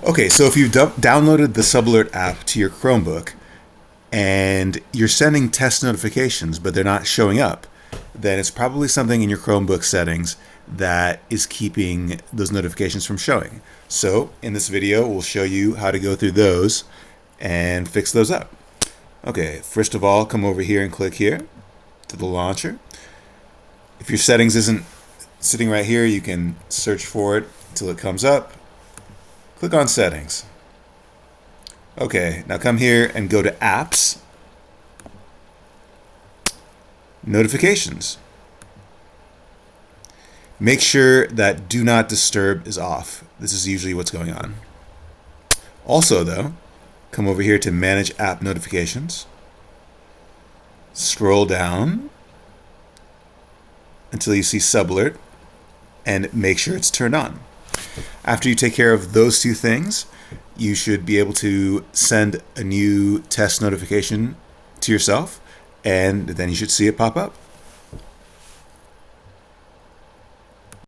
Okay, so if you've downloaded the SubAlert app to your Chromebook and you're sending test notifications, but they're not showing up, then it's probably something in your Chromebook settings that is keeping those notifications from showing. So in this video, we'll show you how to go through those and fix those up. Okay, first of all, come over here and click here to the launcher. If your settings isn't sitting right here, you can search for it until it comes up. Click on settings. Okay, now come here and go to apps, notifications. Make sure that do not disturb is off. This is usually what's going on. Also though, come over here to manage app notifications. Scroll down until you see SubAlert and make sure it's turned on. After you take care of those two things, you should be able to send a new test notification to yourself, and then you should see it pop up.